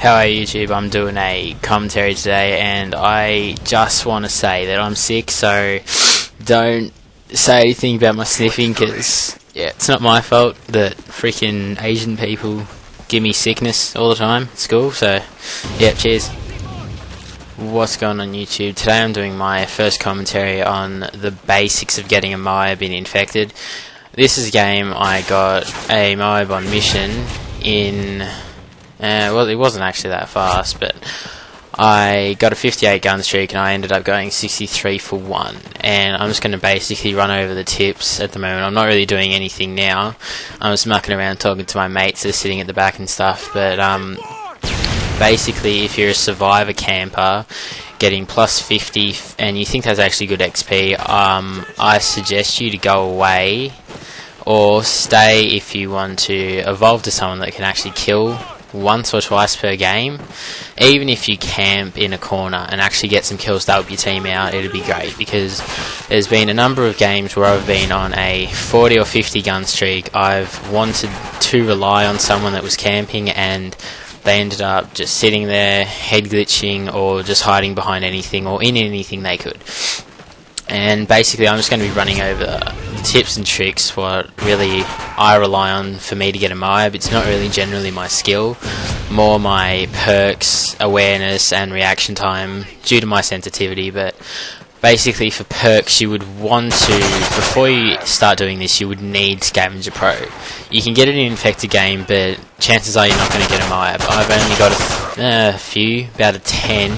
How are you, YouTube? I'm doing a commentary today, and I just want to say that I'm sick, so don't say anything about my sniffing, because it's not my fault that freaking Asian people give me sickness all the time at school. So cheers. What's going on, YouTube? Today I'm doing my first commentary on the basics of getting a M.O.A.B and infected. This is a game I got a M.O.A.B on mission in... well, it wasn't actually that fast, but I got a 58 gun streak and I ended up going 63 for 1. And I'm just going to basically run over the tips at the moment. I'm not really doing anything now. I'm just mucking around talking to my mates that are sitting at the back and stuff. But basically, if you're a survivor camper getting plus 50 and you think that's actually good XP, I suggest you to go away or stay if you want to evolve to someone that can actually kill once or twice per game. Even if you camp in a corner and actually get some kills to help your team out, it'd be great, because there's been a number of games where I've been on a 40 or 50 gun streak. I've wanted to rely on someone that was camping and they ended up just sitting there, head glitching, or just hiding behind anything or in anything they could. And basically I'm just going to be running over the tips and tricks, what really I rely on for me to get a M.O.A.B. It's not really generally my skill, more my perks, awareness and reaction time due to my sensitivity. But basically for perks, you would want to, before you start doing this, you would need Scavenger Pro. You can get it in an infected game, but chances are you're not going to get a M.O.A.B. I've only got a few, about a 10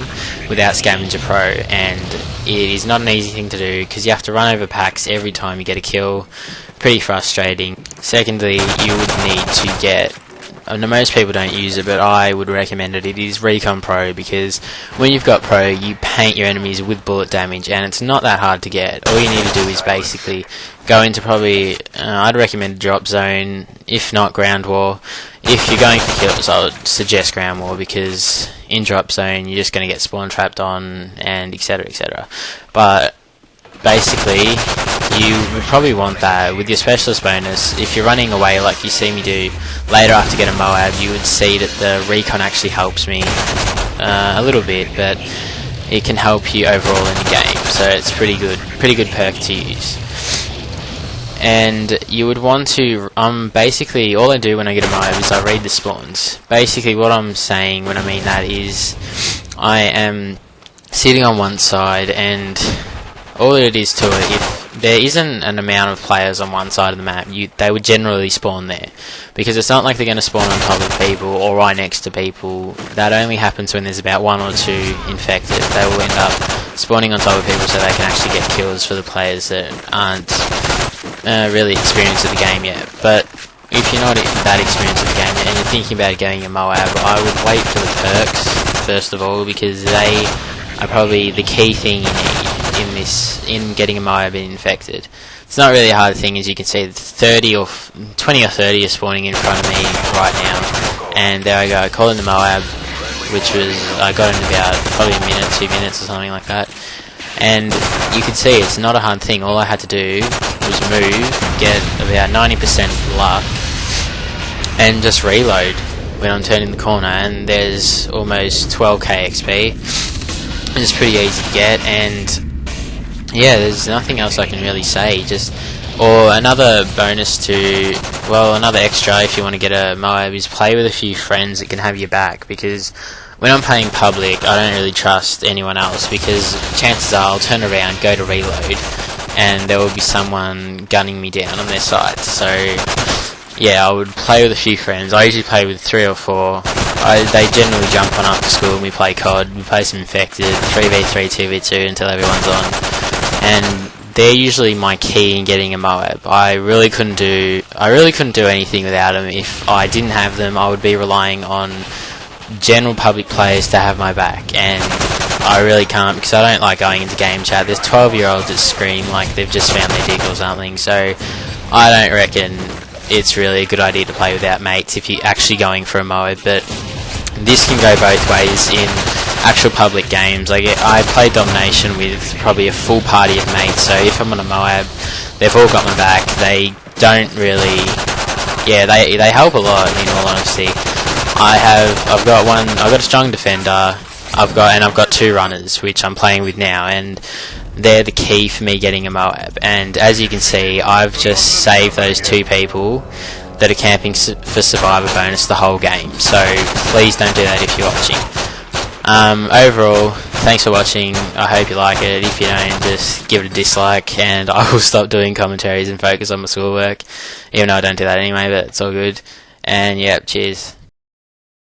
without Scavenger Pro, and it is not an easy thing to do because you have to run over packs every time you get a kill. Pretty frustrating. Secondly, you would need to get, most people don't use it, but I would recommend it. It is Recon Pro, because when you've got Pro, you paint your enemies with bullet damage, and it's not that hard to get. All you need to do is basically go into probably, I'd recommend Drop Zone, if not Ground War. If you're going for kills, I would suggest Ground War, because in Drop Zone, you're just going to get spawn trapped on, and etc, etc. But basically, you would probably want that with your specialist bonus. If you're running away like you see me do later after getting a M.O.A.B, you would see that the recon actually helps me a little bit, but it can help you overall in the game, so it's pretty good perk to use. And you would want to, basically all I do when I get a M.O.A.B is I read the spawns. Basically what I'm saying when I mean that is I am sitting on one side, and all it is to it, if there isn't an amount of players on one side of the map, they would generally spawn there, because it's not like they're going to spawn on top of people or right next to people. That only happens when there's about 1 or 2 infected. They will end up spawning on top of people so they can actually get kills for the players that aren't really experienced with the game yet. But if you're not that experienced with the game yet and you're thinking about getting a M.O.A.B, I would wait for the perks first of all, because they are probably the key thing you need in getting a M.O.A.B infected. It's not really a hard thing, as you can see. 20 or 30 are spawning in front of me right now, and there I go. I call in the M.O.A.B, which I got in about probably a minute, 2 minutes or something like that. And you can see it's not a hard thing. All I had to do was move, get about 90% luck, and just reload when I'm turning the corner, and there's almost 12k XP. It's pretty easy to get, and yeah, there's nothing else I can really say. Or another bonus another extra if you want to get a M.O.A.B is play with a few friends that can have your back, because when I'm playing public, I don't really trust anyone else, because chances are I'll turn around, go to reload, and there will be someone gunning me down on their side. So yeah, I would play with a few friends. I usually play with 3 or 4. They generally jump on after school and we play COD, we play some infected, 3v3, 2v2 until everyone's on. And they're usually my key in getting a M.O.A.B. I really couldn't do anything without them. If I didn't have them, I would be relying on general public players to have my back, and I really can't, because I don't like going into game chat. There's 12-year-olds that scream like they've just found their dick or something, so I don't reckon it's really a good idea to play without mates if you're actually going for a M.O.A.B. But this can go both ways in actual public games. I play Domination with probably a full party of mates, so if I'm on a M.O.A.B, they've all got my back. They don't really, they help a lot, in all honesty. I've got a strong defender. I've got 2 runners, which I'm playing with now, and they're the key for me getting a M.O.A.B. And as you can see, I've just saved those 2 people that are camping for survivor bonus the whole game. So please don't do that if you're watching. Overall, thanks for watching. I hope you like it. If you don't, just give it a dislike, and I will stop doing commentaries and focus on my schoolwork. Even though I don't do that anyway, but it's all good. And yeah, cheers.